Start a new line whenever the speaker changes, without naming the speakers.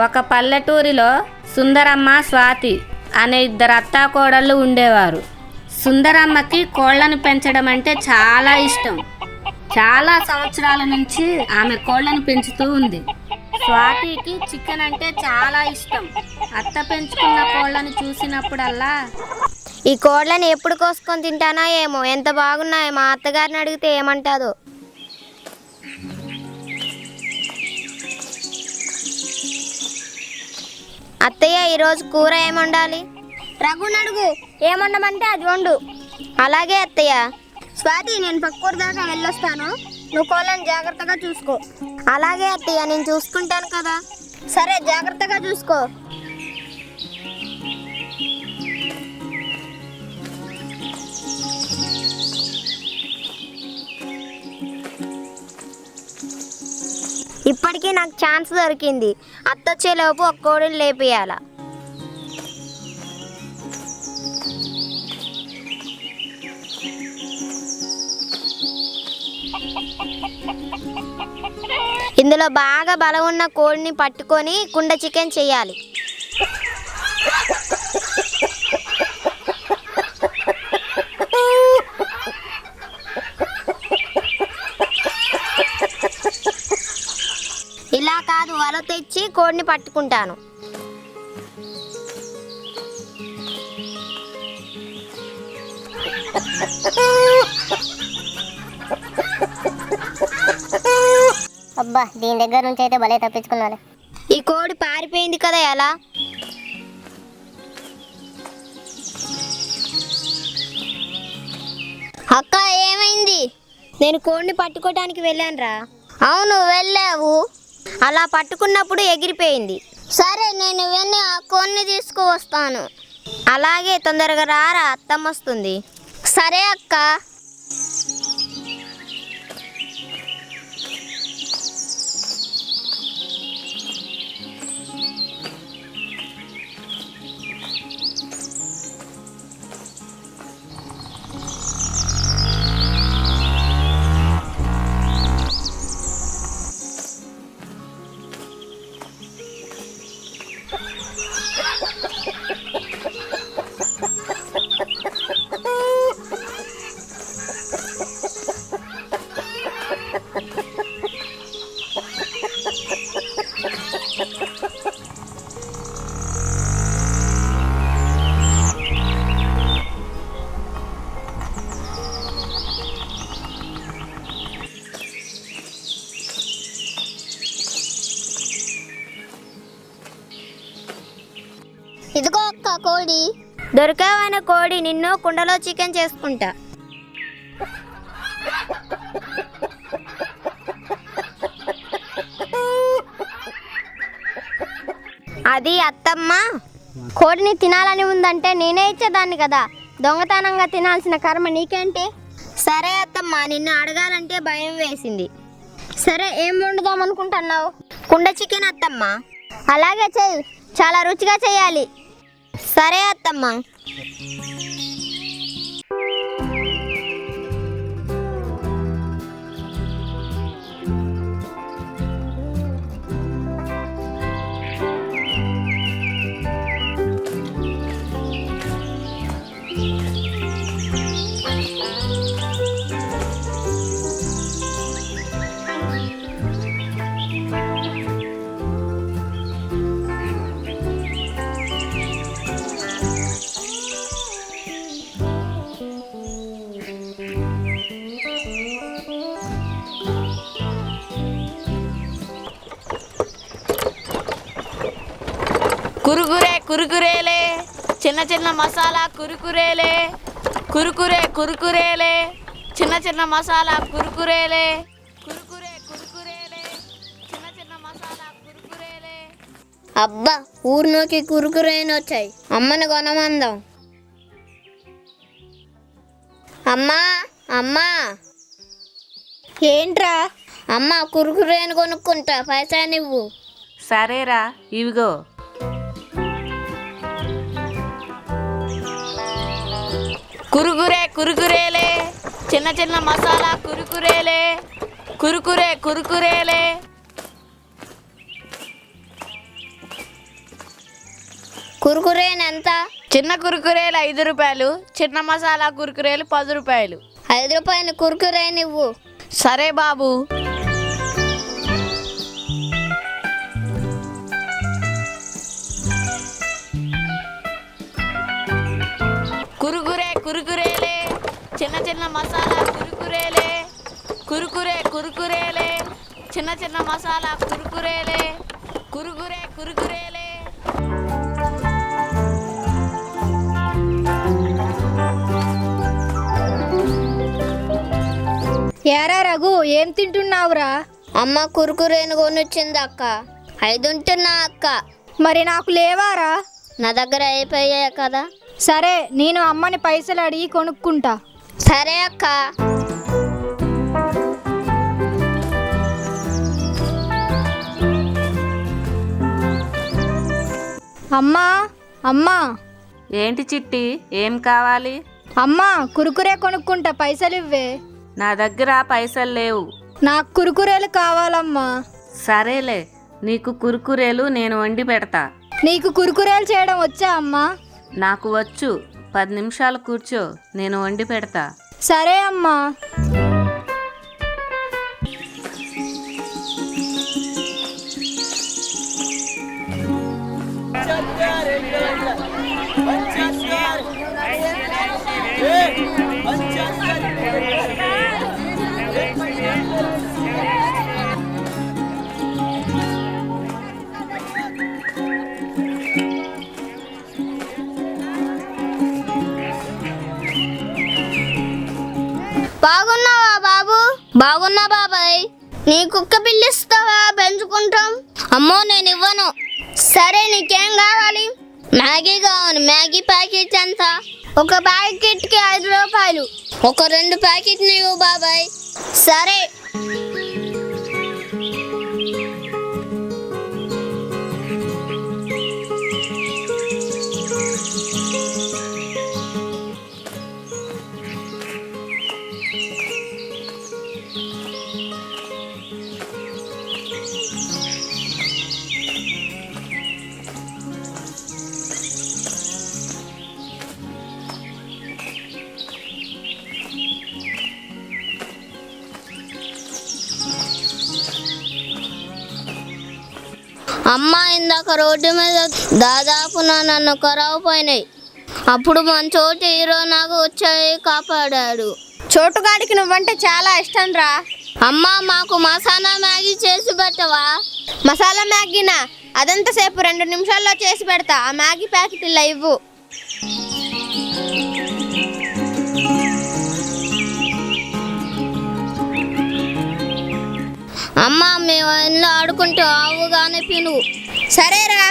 ఒక పల్లెటూరిలో సుందరమ్మ, స్వాతి అనే ఇద్దరు అత్తాకోడళ్ళు ఉండేవారు. సుందరమ్మకి కోళ్లను పెంచడం అంటే చాలా ఇష్టం. చాలా సంవత్సరాల నుంచి ఆమె కోళ్లను పెంచుతూ ఉంది. స్వాతికి చికెన్ అంటే చాలా ఇష్టం. అత్త పెంచుకున్న కోళ్లను చూసినప్పుడల్లా
ఈ కోళ్ళని ఎప్పుడు కోసుకొని తింటానో ఏమో, ఎంత బాగున్నాయో. మా అత్తగారిని అడిగితే ఏమంటాదో. అత్తయ్య, ఈరోజు కూర ఏమండాలి? రఘుని అడుగు, ఏమండమంటే అది వండు. అలాగే అత్తయ్య. స్వాతి, నేను పక్కూరు దాకా వెళ్ళొస్తాను, నువ్వు కోళ్ళని జాగ్రత్తగా చూసుకో. అలాగే అత్తయ్య, నేను చూసుకుంటాను కదా. సరే, జాగ్రత్తగా చూసుకో. ఇప్పటికీ నాకు ఛాన్స్ దొరికింది. అత్తొచ్చేలోపు ఒక కోడిని లేపేయాల. ఇందులో బాగా బలం ఉన్న కోడిని పట్టుకొని కుండ చికెన్ చేయాలి. ఇలా కాదు, వల తెచ్చి కోడిని పట్టుకుంటాను.
అబ్బా, దీని దగ్గర నుంచి అయితే భలే తప్పించుకున్నాను.
ఈ కోడి పారిపోయింది కదా, ఎలా? అక్క, ఏమైంది? నేను కోడిని పట్టుకోవడానికి వెళ్ళానురా. అవును, వెళ్ళావు. అలా పట్టుకున్నప్పుడు ఎగిరిపోయింది. సరే, నేను వెళ్ళి ఆ కోడిని తీసుకువస్తాను. అలాగే, తొందరగా రారా, అత్తమ్మ వస్తుంది. సరే అక్క. ఇదిగో అక్క, కోడి. దొరికావైన కోడి, నిన్ను కుండలో చికెన్ చేసుకుంటా. అది అత్తమ్మ, కోడిని తినాలని ఉందంటే నేనే ఇచ్చేదాన్ని కదా. దొంగతనంగా తినాల్సిన కర్మ నీకేంటి? సరే అత్తమ్మ, నిన్ను అడగాలంటే భయం వేసింది. సరే, ఏం వండుదాం అనుకుంటున్నావు? కుండ చికెన్ అత్తమ్మ. అలాగే చెయ్యి, చాలా రుచిగా చేయాలి. సరే అత్తమ్మ.
కురుకురే కురుకురేలే, చిన్న చిన్న మసాలా కురుకురేలే. కురుకురే కురుకురేలే, చిన్న చిన్న మసాలా కురుకురేలే. కురుకురే కురుకురేలే, చిన్న చిన్న మసాలా కురుకురేలే.
అబ్బా, ఊరిలోకి కురుకురేని వచ్చాయి. అమ్మని కొనమందాం. అమ్మా, అమ్మా. ఏంట్రా? అమ్మ, కురుకురేని కొనుక్కుంటా, పైసా నువ్వు.
సరేరా, ఇవిగో.
కురుకురే కురుకురేలే, చిన్న చిన్న మసాలా కురుకురేలే. కురుకురే కురుకురేలే.
కురుకురేన్ ఎంత?
చిన్న కురుకురేలు 5 రూపాయలు, చిన్న మసాలా కురుకురేలు 10 రూపాయలు.
5 రూపాయలు కురుకురేన్ ఇవ్వు.
సరే బాబు. కురుకురేలే, చిన్న చిన్న మసాలా కురుకురేలే. కురుకురేలే, చిన్న చిన్న మసాలా కురుకురేలే. కురుకురేలే.
ఏరా రఘు, ఏం తింటున్నావురా?
అమ్మ కురుకురేను కొనిచ్చింది అక్క. 5 ఉంటున్నా అక్క.
మరి నాకు లేవారా?
నా దగ్గర అయిపోయాయి కదా.
సరే, నేను అమ్మని పైసలు అడిగి కొనుక్కుంటా.
సరే అక్క.
అమ్మా, అమ్మా,
ఏంటి చిట్టి, ఏం కావాలి?
అమ్మా, కురుకురే కొనుక్కుంటా, పైసలు ఇవ్వే.
నా దగ్గర పైసలు లేవు.
నాకు కురుకురేలు కావాలమ్మా.
సరేలే, నీకు కురుకురేలు నేను వండి పెడతా.
నీకు కురుకురేలు చేయడం వచ్చా అమ్మా?
నాకు వచ్చు. 10 నిమిషాలు కూర్చో, నేను వండి పెడతా.
సరే అమ్మా.
బాగున్నావా బాబు? బాగున్నా బాబాయ్. నీ కుక్క పిల్లిస్తావా? పెంచుకుంటాం. అమ్మో నేను ఇవ్వను. సరే నీకేం కావాలి? మ్యాగీ కావాలి. మ్యాగీ ప్యాకెట్ ఎంత? ఒక ప్యాకెట్కి 5 రూపాయలు. ఒక 2 ప్యాకెట్లు ఇవ్వు బాబాయ్. సరే. అమ్మ ఇందాక రోడ్డు మీద దాదాపు నన్ను ఖరాబు పోయినాయి. అప్పుడు మన చోటు హీరో నాకు వచ్చాయి కాపాడాడు.
చోటుగాడికి నువ్వంటే చాలా ఇష్టం రా.
అమ్మ మాకు మసాలా మ్యాగీ చేసి పెట్టవా?
మసాలా మ్యాగీనా? అదంతసేపు 2 నిమిషాల్లో చేసి పెడతా. ఆ మ్యాగీ ప్యాకెట్ ఇలా ఇవ్వు.
అమ్మ మేము ఇల్లు ఆడుకుంటూ ఆవుగానే పిలువు.
సరేరా.